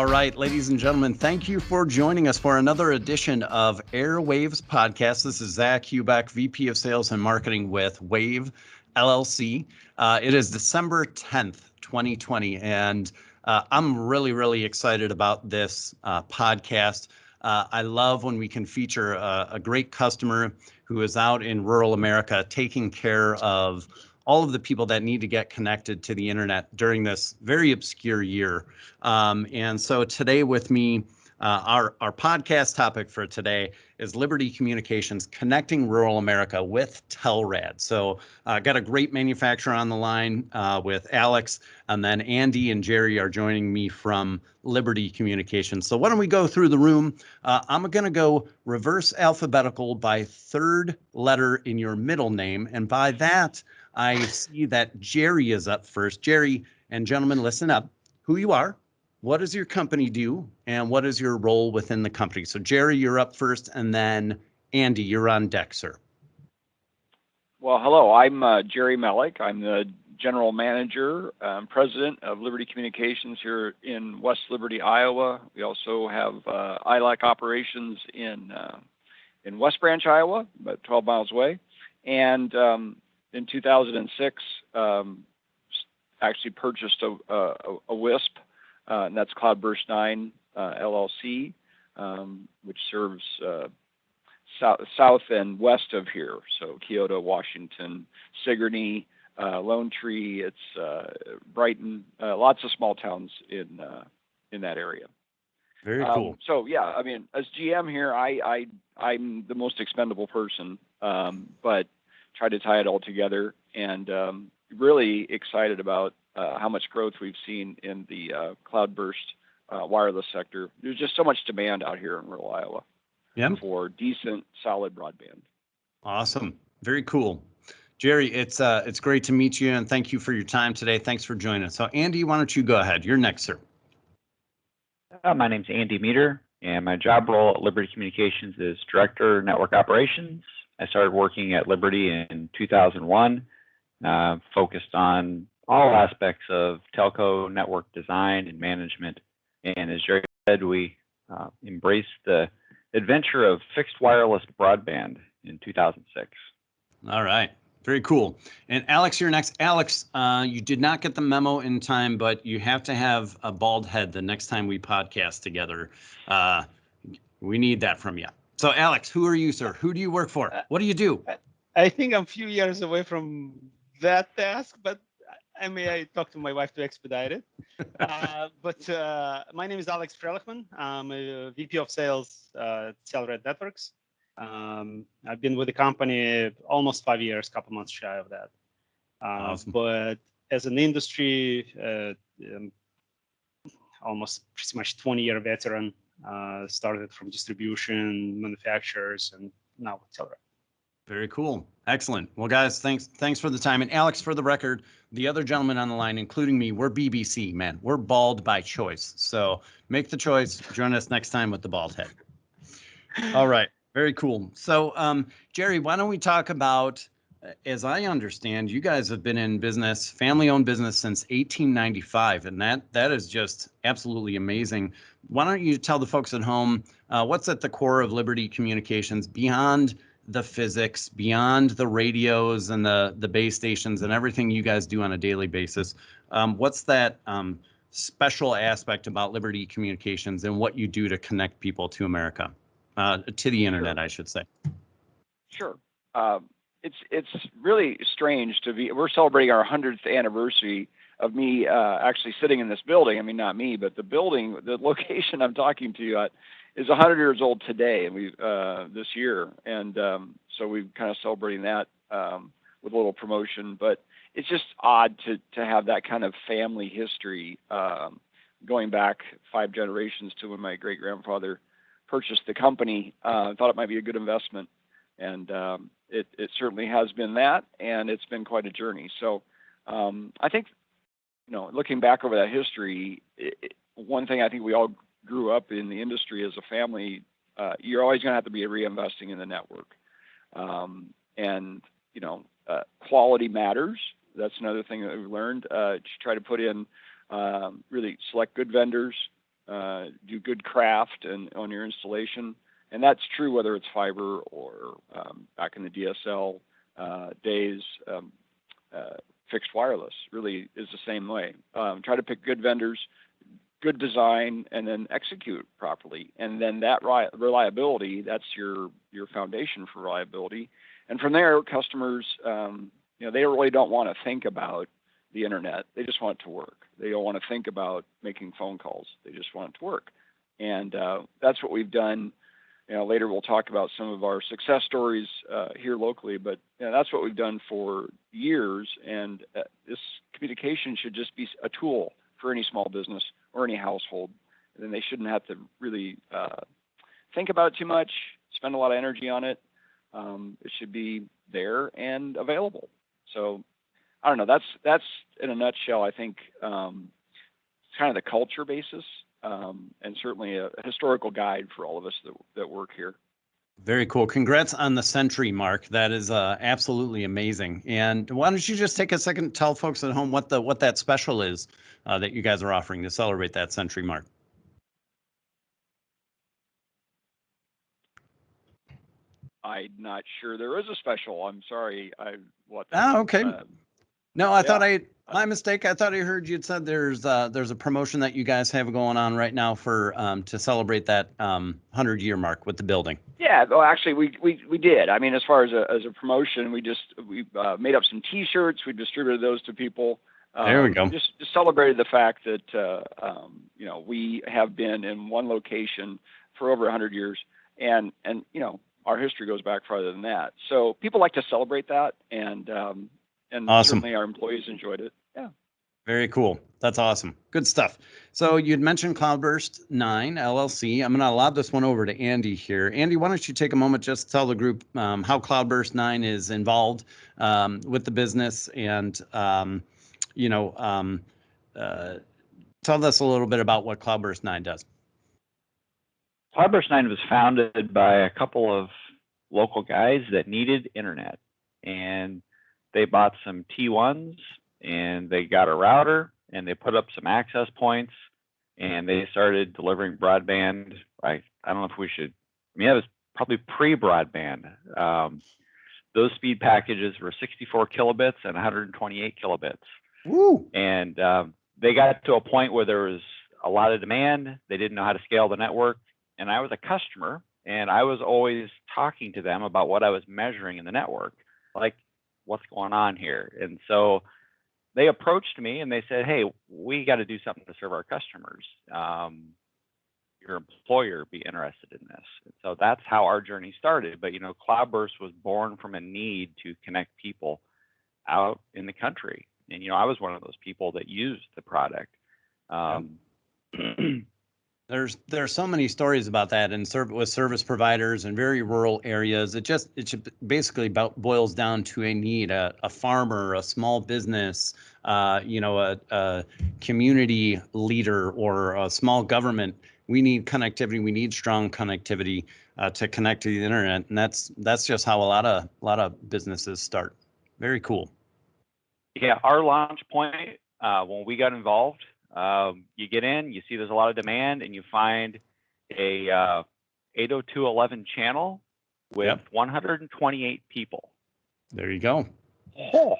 All right, ladies and gentlemen, thank you for joining us for another edition of AirWAVs podcast. This is Zach Hubeck, VP of Sales and Marketing with WAV LLC. It is December 10th, 2020, and I'm really excited about this podcast. I love when we can feature a great customer who is out in rural America taking care of all of the people that need to get connected to the internet during this very obscure year. And so today with me, our podcast topic for today is Liberty Communications connecting rural America with Telrad. So got a great manufacturer on the line with Alex, and then Andy and Jerry are joining me from Liberty Communications. So why don't we go through the room? I'm going to go reverse alphabetical by third letter in your middle name, and by that, I see that Jerry is up first. Jerry and gentlemen, listen up. Who you are, what does your company do, and what is your role within the company? So Jerry, you're up first, and then Andy, you're on deck, sir. Well, hello, I'm Jerry Mellick. I'm the general manager, president of Liberty Communications here in West Liberty, Iowa. We also have ILAC operations in West Branch, Iowa, about 12 miles away. And in 2006, actually purchased a WISP, and that's Cloudburst 9 LLC, which serves south and west of here. So Kyoto, Washington, Sigourney, Lone Tree, it's Brighton, lots of small towns in that area. Very cool. So yeah, I mean, as GM here, I'm the most expendable person, but try to tie it all together, and really excited about how much growth we've seen in the Cloudburst wireless sector. There's just so much demand out here in rural Iowa for decent, solid broadband. Awesome. Very cool. Jerry, it's great to meet you, and thank you for your time today. Thanks for joining us. So Andy, why don't you go ahead? You're next, sir. My name's Andy Meter, and my job role at Liberty Communications is Director Network Operations. I started working at Liberty in 2001, focused on all aspects of telco network design and management. And as Jerry said, we embraced the adventure of fixed wireless broadband in 2006. All right. Very cool. And Alex, you're next. Alex, you did not get the memo in time, but you have to have a bald head the next time we podcast together. We need that from you. So Alex, who are you, sir? Who do you work for? What do you do? I think I'm a few years away from that task, but I talk to my wife to expedite it. But my name is Alex Frelichman. I'm a VP of Sales at Telrad Networks. I've been with the company almost 5 years, a couple months shy of that. Awesome. But as an industry, almost pretty much 20-year veteran. Started from distribution, manufacturers, and now with Telrad. Very cool. Excellent. Well, guys, thanks for the time. And Alex, for the record, the other gentleman on the line, including me, we're BBC, man. We're bald by choice. So make the choice. Join us next time with the bald head. All right. Very cool. So, Jerry, why don't we talk about, as I understand, you guys have been in business, family-owned business since 1895, and that is just absolutely amazing. Why don't you tell the folks at home what's at the core of Liberty Communications beyond the physics, beyond the radios and the base stations and everything you guys do on a daily basis? What's that special aspect about Liberty Communications and what you do to connect people to America, to the internet, I should say? Sure. It's really strange to be. We're celebrating our 100th anniversary of me actually sitting in this building. I mean, not me, but the building, the location I'm talking to you at, is 100 years old today, and we this year, and so we're kind of celebrating that with a little promotion. But it's just odd to have that kind of family history going back 5 generations to when my great grandfather purchased the company. I thought it might be a good investment, and it certainly has been that, and it's been quite a journey. So I think, looking back over that history, one thing I think we all grew up in the industry as a family, you're always going to have to be reinvesting in the network. And, quality matters. That's another thing that we've learned. To try to put in, really select good vendors, do good craft and on your installation. And that's true whether it's fiber or back in the DSL days, fixed wireless really is the same way. Try to pick good vendors, good design, and then execute properly. And then that reliability, that's your foundation for reliability. And from there, customers, they really don't want to think about the internet. They just want it to work. They don't want to think about making phone calls. They just want it to work. And that's what we've done. Later we'll talk about some of our success stories here locally, but that's what we've done for years. And this communication should just be a tool for any small business or any household. And then they shouldn't have to really think about it too much, spend a lot of energy on it. It should be there and available. So I don't know. That's in a nutshell. I think it's kind of the culture basis, and certainly a historical guide for all of us that work here. Very cool. Congrats on the century mark. That is absolutely amazing. And why don't you just take a second to tell folks at home what that special is that you guys are offering to celebrate that century mark? I'm not sure there is a special. I'm sorry. Okay. No, I thought my mistake. I thought I heard you'd said there's a promotion that you guys have going on right now for to celebrate that 100-year mark with the building. Yeah, well, actually, we did. I mean, as far as a promotion, we made up some T-shirts. We distributed those to people. There we go. Just celebrated the fact that we have been in one location for over 100 years, and our history goes back farther than that. So people like to celebrate that, and awesome. Certainly our employees enjoyed it. Yeah. Very cool. That's awesome. Good stuff. So you'd mentioned Cloudburst 9 LLC. I'm going to lob this one over to Andy here. Andy, why don't you take a moment just to tell the group how Cloudburst 9 is involved with the business, and tell us a little bit about what Cloudburst 9 does. Cloudburst 9 was founded by a couple of local guys that needed internet, and they bought some T1s, and they got a router, and they put up some access points, and they started delivering broadband. I don't know if we should, it was probably pre-broadband. Those speed packages were 64 kilobits and 128 kilobits. Woo. And they got to a point where there was a lot of demand. They didn't know how to scale the network. And I was a customer, and I was always talking to them about what I was measuring in the network, like what's going on here. And so they approached me and they said, hey, we got to do something to serve our customers. Your employer be interested in this. And so that's how our journey started. But, Cloudburst was born from a need to connect people out in the country. And, I was one of those people that used the product. There's so many stories about that, and with service providers in very rural areas. It basically boils down to a need, a farmer, a small business, a community leader, or a small government. We need connectivity. We need strong connectivity to connect to the internet, and that's just how a lot of businesses start. Very cool. Yeah, our launch point when we got involved. You get in, you see there's a lot of demand, and you find a 802.11 channel with 128 people. There you go. A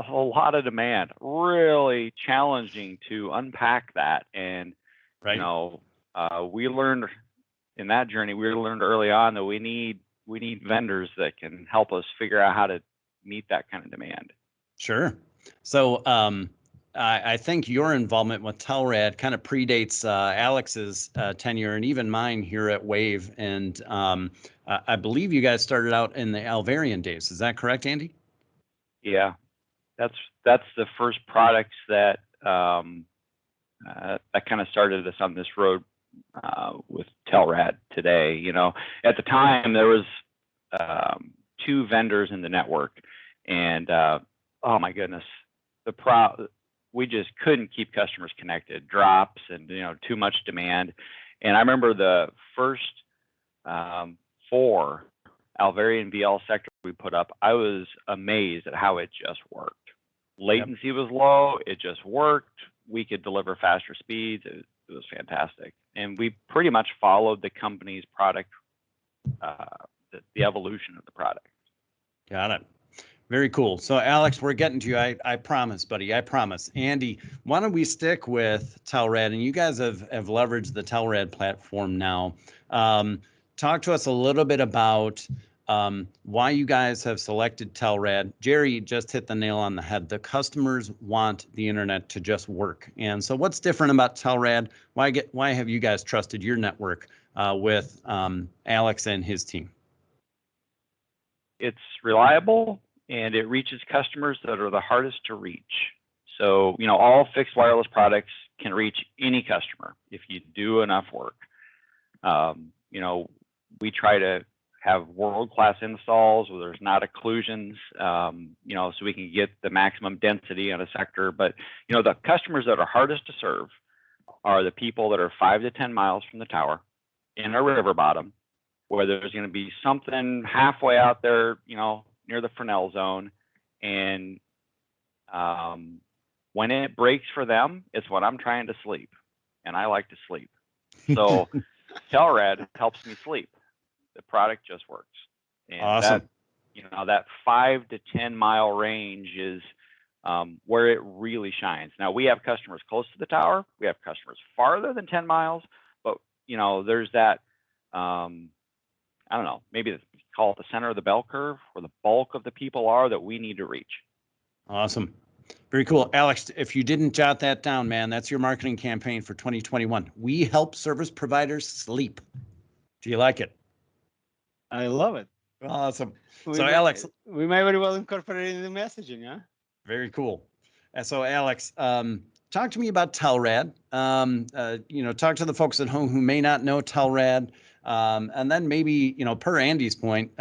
lot of demand. Really challenging to unpack that. And we learned in that journey. We learned early on that we need vendors that can help us figure out how to meet that kind of demand. Sure. So I think your involvement with Telrad kind of predates Alex's tenure and even mine here at WAV. And I believe you guys started out in the Alvarian days. Is that correct, Andy? Yeah, that's the first products that that kind of started us on this road with Telrad today. At the time there was 2 vendors in the network, and oh my goodness, we just couldn't keep customers connected. Drops and too much demand. And I remember the first 4 Alvarian VL sector we put up. I was amazed at how it just worked. Latency was low. It just worked. We could deliver faster speeds. It was fantastic. And we pretty much followed the company's product, the evolution of the product. Got it. Very cool. So Alex, we're getting to you. I promise, buddy. I promise. Andy, why don't we stick with Telrad? And you guys have leveraged the Telrad platform now. Talk to us a little bit about why you guys have selected Telrad. Jerry just hit the nail on the head. The customers want the internet to just work. And so what's different about Telrad? Why have you guys trusted your network with Alex and his team? It's reliable and it reaches customers that are the hardest to reach. So, all fixed wireless products can reach any customer if you do enough work. We try to have world-class installs where there's not occlusions, so we can get the maximum density on a sector. But, the customers that are hardest to serve are the people that are 5 to 10 miles from the tower in a river bottom, where there's going to be something halfway out there, near the Fresnel zone. And when it breaks for them, it's when I'm trying to sleep, and I like to sleep. So Telrad helps me sleep. The product just works. And awesome. That 5 to 10 mile range is where it really shines. Now, we have customers close to the tower. We have customers farther than 10 miles, but there's that, I don't know, maybe call it the center of the bell curve where the bulk of the people are that we need to reach. Awesome. Very cool. Alex, if you didn't jot that down, man, that's your marketing campaign for 2021. We help service providers sleep. Do you like it? I love it. Awesome. Alex, we may very well incorporate it in the messaging, huh? Very cool. So Alex, talk to me about Telrad. Talk to the folks at home who may not know Telrad. And then maybe, per Andy's point,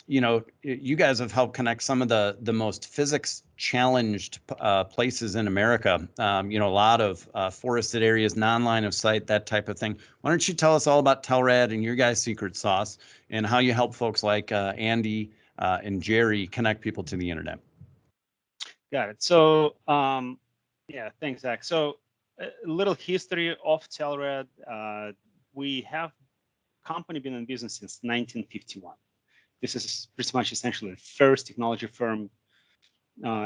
you guys have helped connect some of the most physics challenged places in America. A lot of forested areas, non-line of sight, that type of thing. Why don't you tell us all about Telrad and your guys' secret sauce and how you help folks like Andy and Jerry connect people to the internet? Got it. So, thanks, Zach. So, a little history of Telrad. We have company been in business since 1951. This is pretty much essentially the first technology firm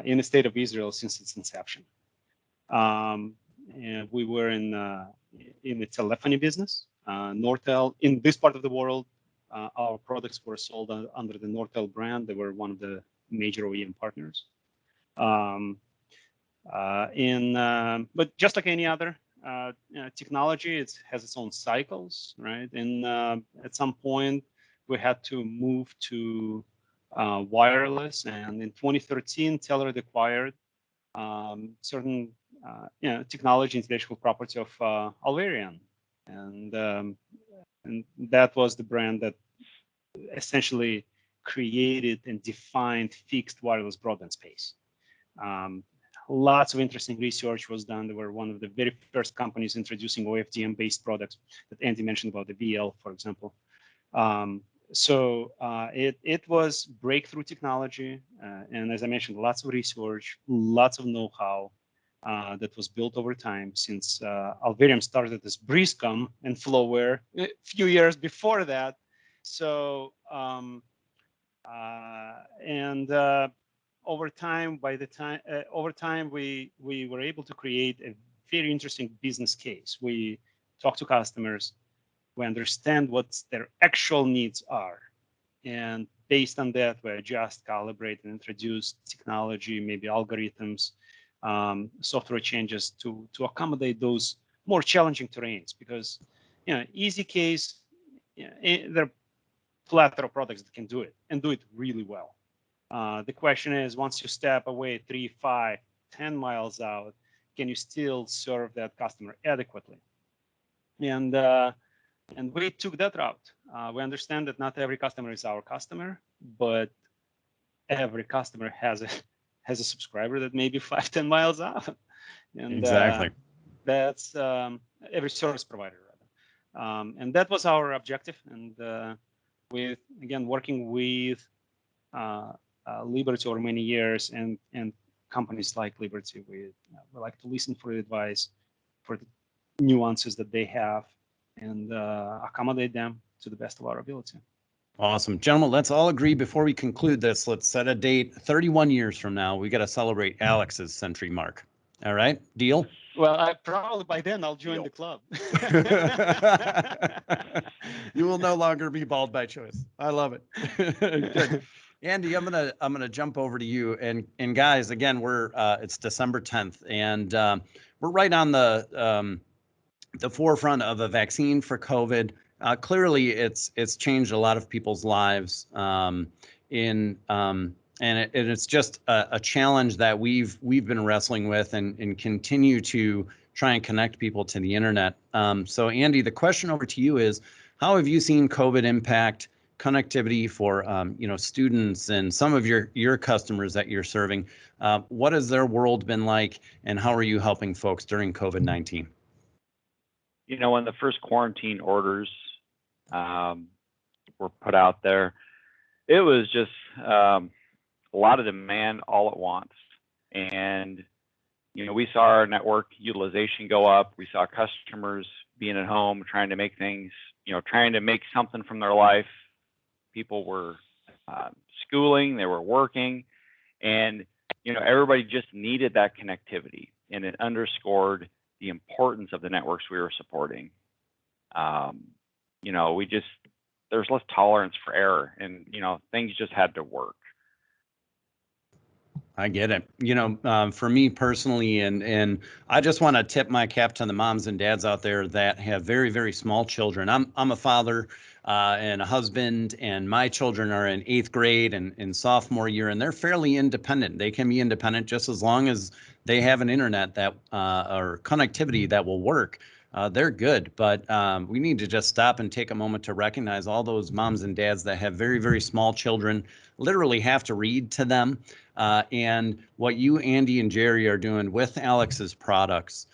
in the state of Israel since its inception. And we were in the telephony business. Nortel, in this part of the world, our products were sold under the Nortel brand. They were one of the major OEM partners. But just like any other technology, it has its own cycles, right? And at some point, we had to move to wireless. And in 2013, Telrad acquired certain technology intellectual property of Alvarian, and that was the brand that essentially created and defined fixed wireless broadband space. Lots of interesting research was done. They were one of the very first companies introducing OFDM-based products that Andy mentioned about the VL, for example. So it was breakthrough technology, and as I mentioned, lots of research, lots of know-how that was built over time since Alvarium started as Briscom and Flowware a few years before that. So over time, we were able to create a very interesting business case. We talk to customers, we understand what their actual needs are, and based on that, we adjust, calibrate, and introduce technology, maybe algorithms, software changes to accommodate those more challenging terrains. Because, easy case, there are plethora of products that can do it and do it really well. The question is, once you step away 3, 5, 10 miles out, can you still serve that customer adequately? And we took that route. We understand that not every customer is our customer, but every customer has a subscriber that may be 5, 10 miles out. And exactly. That's every service provider, rather. And that was our objective. And with, again, working with Liberty over many years and companies like Liberty, we like to listen for advice, for nuances that they have and accommodate them to the best of our ability. Awesome. Gentlemen, let's all agree before we conclude this, let's set a date. 31 years from now, we got to celebrate Alex's century mark. All right, deal? Well, probably by then I'll join the club. You will no longer be bald by choice. I love it. Good. Andy, I'm gonna jump over to you. And guys, again, it's December 10th, and we're right on the forefront of a vaccine for COVID. Clearly, it's changed a lot of people's lives. And it's just a challenge that we've been wrestling with and continue to try and connect people to the internet. So Andy, the question over to you is, how have you seen COVID impact connectivity for students and some of your customers that you're serving? What has their world been like, and how are you helping folks during COVID-19? When the first quarantine orders were put out there, it was just a lot of demand all at once. And, we saw our network utilization go up. We saw customers being at home, trying to make things, trying to make something from their life. People were schooling, they were working, and, everybody just needed that connectivity, and it underscored the importance of the networks we were supporting. There's less tolerance for error, and, things just had to work. I get it. For me personally, and I just want to tip my cap to the moms and dads out there that have very, very small children. I'm a father and a husband, and my children are in 8th grade and in sophomore year, and they're fairly independent. They can be independent just as long as they have an internet that or connectivity that will work. They're good, but we need to just stop and take a moment to recognize all those moms and dads that have very, very small children, literally have to read to them. And what you, Andy, and Jerry are doing with Alex's products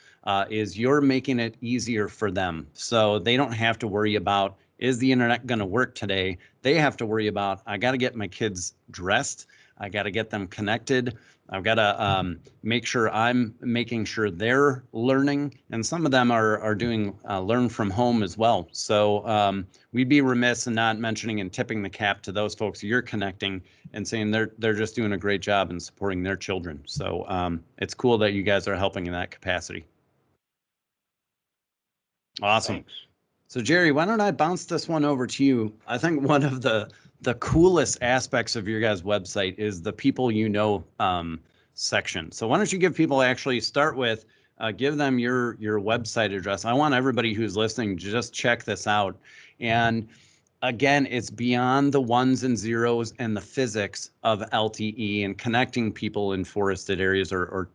is you're making it easier for them. So they don't have to worry about, is the internet going to work today? They have to worry about, I got to get my kids dressed. I got to get them connected. I've got to make sure I'm making sure they're learning. And some of them are doing learn from home as well. So we'd be remiss in not mentioning and tipping the cap to those folks you're connecting and saying they're just doing a great job in supporting their children. So it's cool that you guys are helping in that capacity. Awesome. Thanks. So Jerry, why don't I bounce this one over to you? I think one of the coolest aspects of your guys' website is the people section. So why don't you give people actually start with, give them your website address. I want everybody who's listening to just check this out. And again, it's beyond the ones and zeros and the physics of LTE and connecting people in forested areas or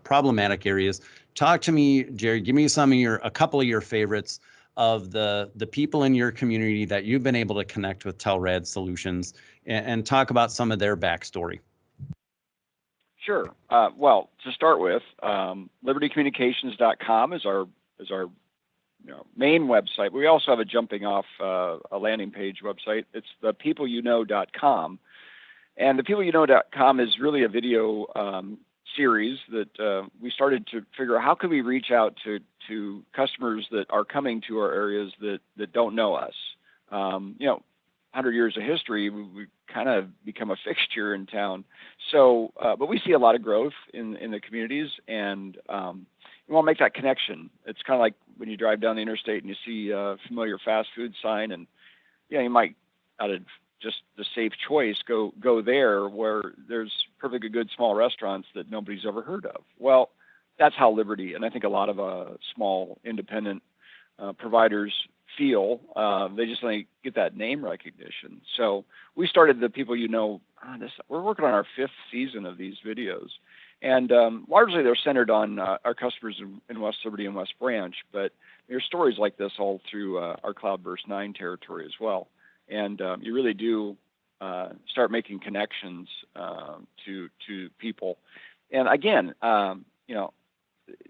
problematic areas. Talk to me, Jerry. Give me a couple of your favorites of the people in your community that you've been able to connect with Telrad Solutions, and talk about some of their backstory. Sure. Well, to start with, libertycommunications.com is our main website. We also have a jumping off a landing page website. It's the peopleyouKnow.com, and the peopleyouKnow.com is really a video series that we started to figure out how could we reach out to customers that are coming to our areas that don't know us. 100 years of history, we kind of become a fixture in town. So, but we see a lot of growth in the communities, and we want to make that connection. It's kind of like when you drive down the interstate and you see a familiar fast food sign, and you might, out of just the safe choice, go there where there's perfectly good small restaurants that nobody's ever heard of. Well, that's how Liberty, and I think a lot of small independent providers feel. They just get that name recognition. So we started the People You Know. We're working on our 5th season of these videos, and largely they're centered on our customers in West Liberty and West Branch. But there's stories like this all through our Cloudburst 9 territory as well. And you really do start making connections to people. And again,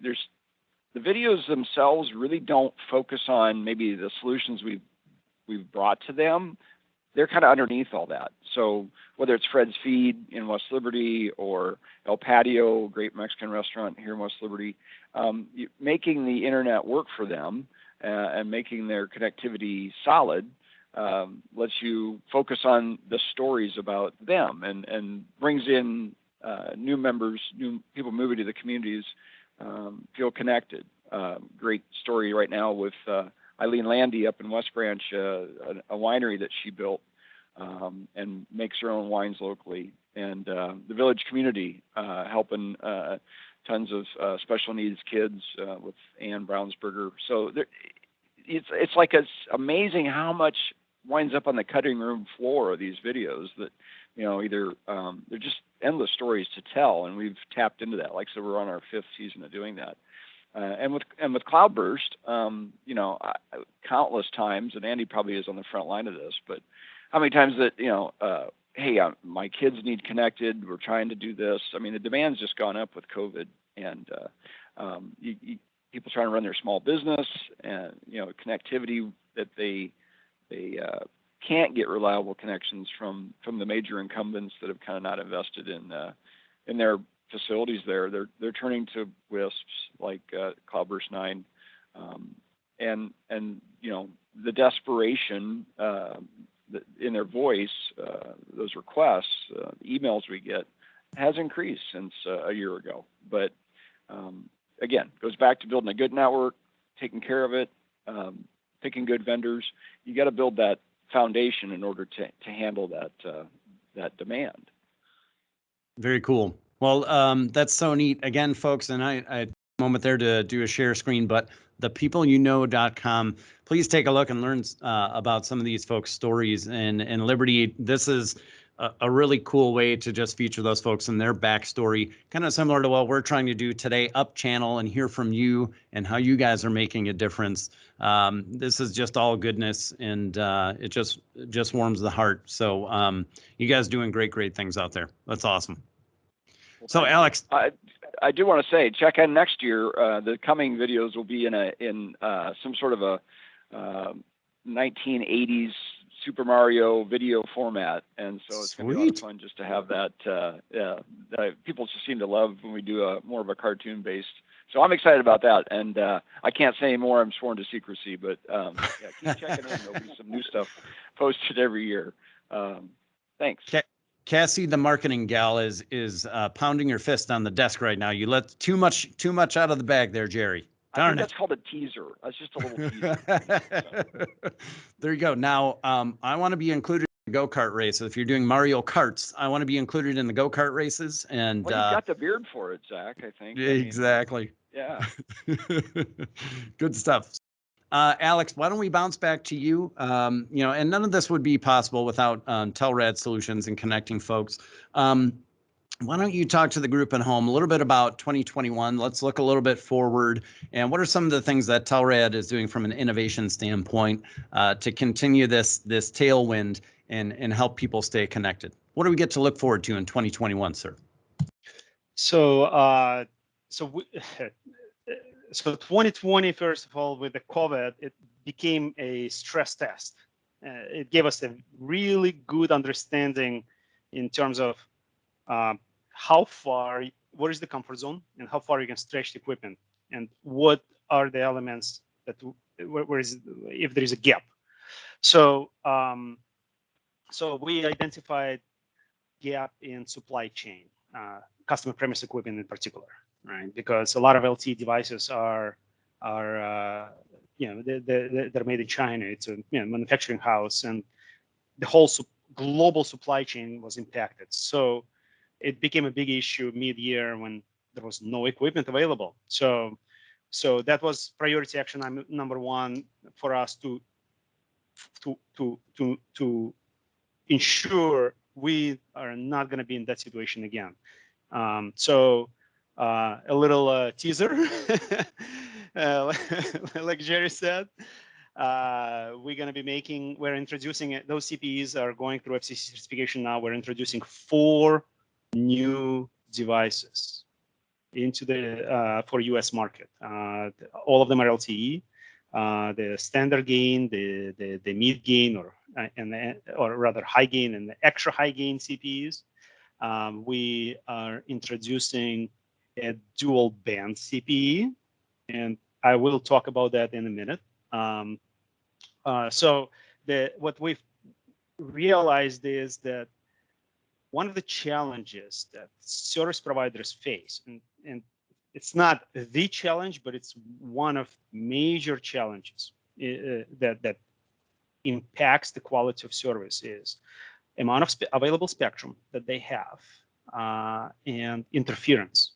there's the videos themselves really don't focus on maybe the solutions we've brought to them. they're kind of underneath all that. So whether it's Fred's Feed in West Liberty or El Patio, great Mexican restaurant here in West Liberty, making the internet work for them and making their connectivity solid lets you focus on the stories about them and brings in new members, new people moving to the communities, feel connected. Great story right now with Eileen Landy up in West Branch, a winery that she built and makes her own wines locally, and the village community helping tons of special needs kids with Ann Brownsberger. So it's like it's amazing how much winds up on the cutting room floor of these videos that, you know, either they're just endless stories to tell, and we've tapped into that. Like I said, we're on our 5th season of doing that. And with Cloudburst, you know, countless times, and Andy probably is on the front line of this, but how many times that, you know, hey, my kids need connected, we're trying to do this. I mean, the demand's just gone up with COVID, and people trying to run their small business, and, you know, connectivity that they can't get reliable connections from the major incumbents that have kind of not invested in their facilities there. They're turning to WISPs like Cloudburst 9, and you know, the desperation in their voice, those requests, emails we get, has increased since a year ago. But again, goes back to building a good network, taking care of it, picking good vendors. You got to build that foundation in order to handle that demand. Very cool. Well, that's so neat. Again, folks, and I moment there to do a share screen, but thepeopleyouknow.com. Please take a look and learn about some of these folks' stories. And Liberty, this is a really cool way to just feature those folks and their backstory, kind of similar to what we're trying to do today, up channel and hear from you and how you guys are making a difference. This is just all goodness, and it just warms the heart. So you guys doing great things out there. That's awesome. So Alex, I do want to say, check in next year. The coming videos will be in some sort of a 1980s Super Mario video format, and so it's going to be a lot of fun just to have that. People just seem to love when we do more of a cartoon based. So I'm excited about that, and I can't say more. I'm sworn to secrecy, but yeah, keep checking in. There'll be some new stuff posted every year. Thanks. Cassie, the marketing gal, is pounding her fist on the desk right now. You let too much out of the bag there, Jerry. Darn I think that's called a teaser. That's just a little teaser. So. There you go. Now, I want to be included in the go-kart races. If you're doing Mario Karts, I want to be included in the go-kart races. And well, you've got the beard for it, Zach, I think. Exactly. I mean, yeah. Good stuff. Alex, why don't we bounce back to you? You know, and none of this would be possible without Telrad Solutions and connecting folks. Why don't you talk to the group at home a little bit about 2021? Let's look a little bit forward. And what are some of the things that Telrad is doing from an innovation standpoint to continue this tailwind and help people stay connected? What do we get to look forward to in 2021, sir? So 2020, first of all, with the COVID, it became a stress test. It gave us a really good understanding in terms of what is the comfort zone and how far you can stretch the equipment, and what are the elements that if there is a gap. So we identified gap in supply chain, customer premise equipment in particular, right? Because a lot of LTE devices are they're made in China. It's a manufacturing house, and the whole global supply chain was impacted. So it became a big issue mid-year when there was no equipment available. So that was priority action number one for us to ensure we are not going to be in that situation again. A little teaser, like Jerry said, we're introducing it. Those CPEs are going through FCC certification now. We're introducing 4 new devices into the for US market. All of them are LTE. the standard gain, the mid gain, or rather high gain and the extra high gain CPEs. We are introducing a dual band CPE, and I will talk about that in a minute. So what we've realized is that one of the challenges that service providers face, and it's not the challenge, but it's one of major challenges that impacts the quality of service, is amount of available spectrum that they have and interference.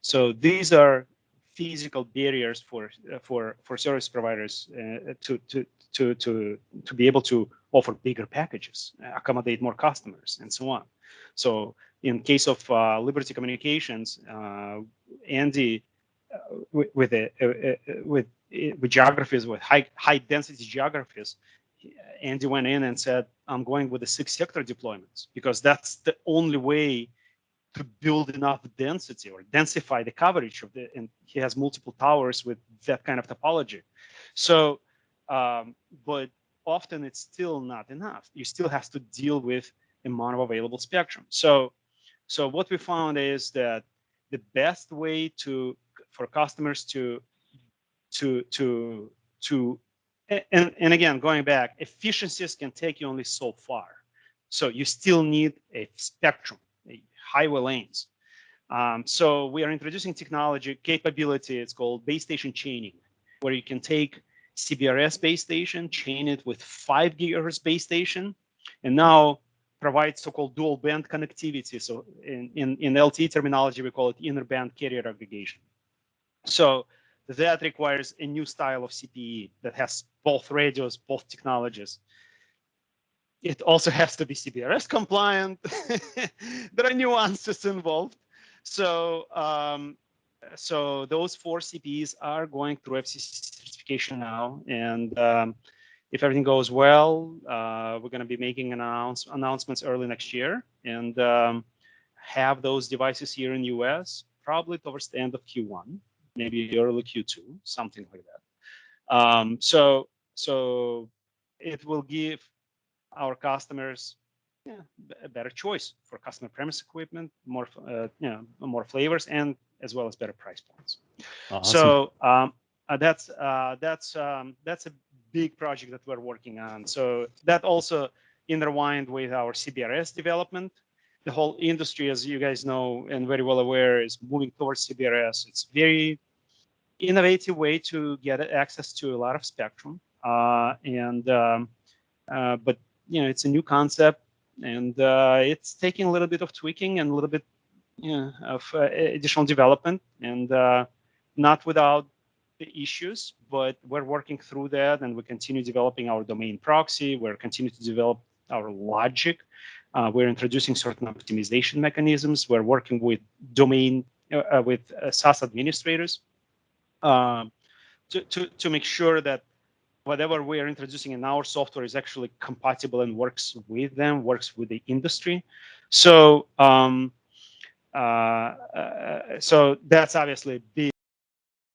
So these are physical barriers for service providers to be able to offer bigger packages, accommodate more customers, and so on. So in case of Liberty Communications, Andy, with geographies, with high density geographies, Andy went in and said, I'm going with the 6-sector deployments because that's the only way to build enough density or densify the coverage of the, and he has multiple towers with that kind of topology. So, but often it's still not enough. You still have to deal with amount of available spectrum. So what we found is that the best way for customers to and again, going back, efficiencies can take you only so far. So you still need a spectrum, highway lanes. So we are introducing technology capability. It's called base station chaining, where you can take CBRS base station, chain it with 5 gigahertz base station, and now provide so-called dual band connectivity. So in LTE terminology, we call it inner band carrier aggregation. So that requires a new style of CPE that has both radios, both technologies. It also has to be CBRS compliant. There are nuances involved. So, so those 4 CPEs are going through FCC certification now, and if everything goes well, we're going to be making announcements early next year, and have those devices here in the US probably towards the end of Q1, maybe early Q2, something like that. So it will give our customers a better choice for customer premise equipment, more more flavors, and as well as better price points. Awesome. So that's a big project that we're working on. So that also intertwined with our CBRS development. The whole industry, as you guys know and very well aware, is moving towards CBRS. It's very innovative way to get access to a lot of spectrum, but it's a new concept, and it's taking a little bit of tweaking and a little bit of additional development, and not without the issues, but we're working through that, and we continue developing our domain proxy. We're continuing to develop our logic. We're introducing certain optimization mechanisms. We're working with with SAS administrators to make sure that whatever we are introducing in our software is actually compatible and works with them, works with the industry. So, so that's obviously a big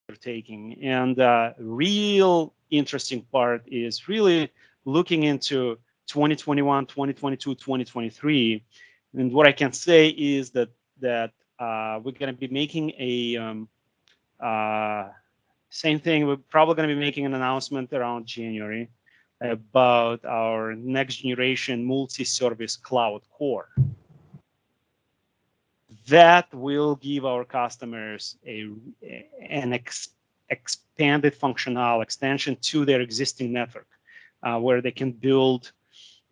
undertaking. And real interesting part is really looking into 2021, 2022, 2023. And what I can say is that we're going to be making a same thing. We're probably going to be making an announcement around January about our next generation multi-service cloud core. That will give our customers an expanded functional extension to their existing network, where they can build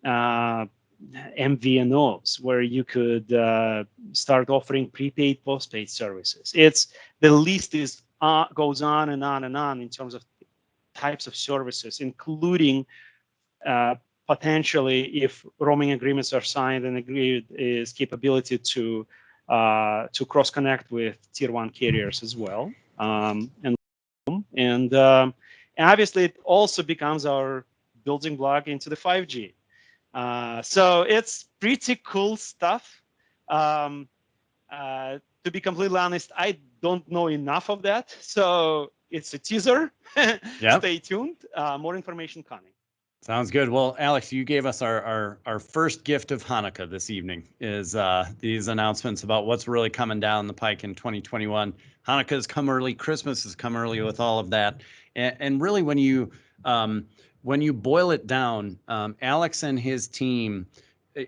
MVNOs, where you could start offering prepaid, postpaid services. The list is goes on and on and on in terms of types of services, including potentially, if roaming agreements are signed and agreed, is capability to cross connect with tier 1 carriers as well, and obviously it also becomes our building block into the 5G. So it's pretty cool stuff. To be completely honest, I don't know enough of that. So it's a teaser. Yep. Stay tuned. More information coming. Sounds good. Well, Alex, you gave us our first gift of Hanukkah this evening is these announcements about what's really coming down the pike in 2021. Hanukkah has come early. Christmas has come early with all of that. And really, when you boil it down, Alex and his team,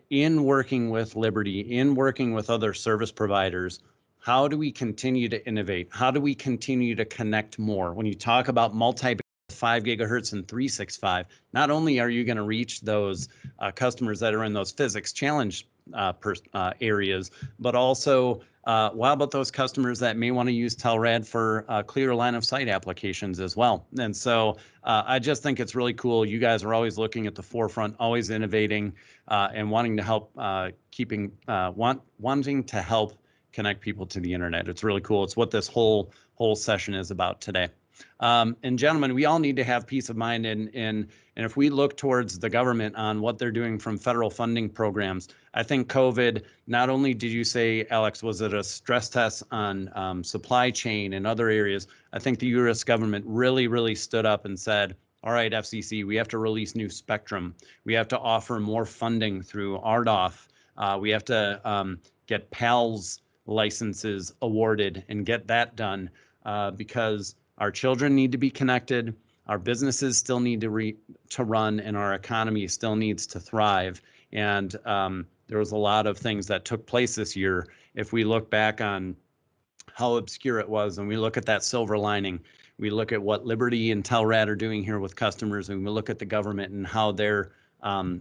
in working with Liberty, in working with other service providers, how do we continue to innovate? How do we continue to connect more? When you talk about 5 gigahertz and 365, not only are you going to reach those customers that are in those physics challenge areas, but also what about those customers that may want to use Telrad for clear line of sight applications as well? And so I just think it's really cool. You guys are always looking at the forefront, always innovating and wanting to help wanting to help connect people to the internet. It's really cool. It's what this whole session is about today. And gentlemen, we all need to have peace of mind. And if we look towards the government on what they're doing from federal funding programs, I think COVID, not only did you say, Alex, was it a stress test on supply chain and other areas? I think the U.S. government really stood up and said, all right, FCC, we have to release new spectrum. We have to offer more funding through RDOF. We have to get PALS licenses awarded and get that done because our children need to be connected, our businesses still need to run, and our economy still needs to thrive. And there was a lot of things that took place this year. If we look back on how obscure it was and we look at that silver lining, we look at what Liberty and Telrad are doing here with customers, and we look at the government and how they're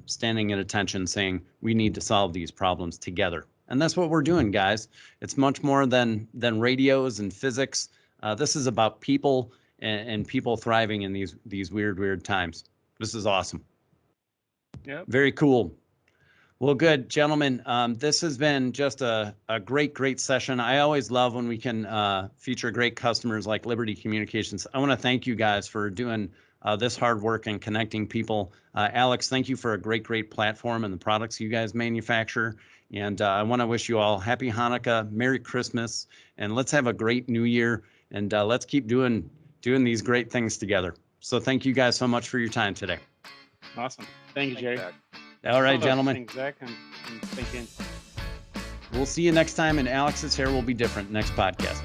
standing at attention saying, we need to solve these problems together. And that's what we're doing, guys. It's much more than radios and physics. This is about people and people thriving in these weird times. This is awesome. Yep. Very cool. Well, good, gentlemen. This has been just a great session. I always love when we can feature great customers like Liberty Communications. I want to thank you guys for doing this hard work and connecting people. Alex, thank you for a great platform and the products you guys manufacture. And I want to wish you all happy Hanukkah, Merry Christmas, and let's have a great New Year. And let's keep doing these great things together. So thank you guys so much for your time today. Awesome. Thank you, Jerry. All right, gentlemen. Thanks, Zach, and thank you. We'll see you next time, and Alex's hair will be different next podcast.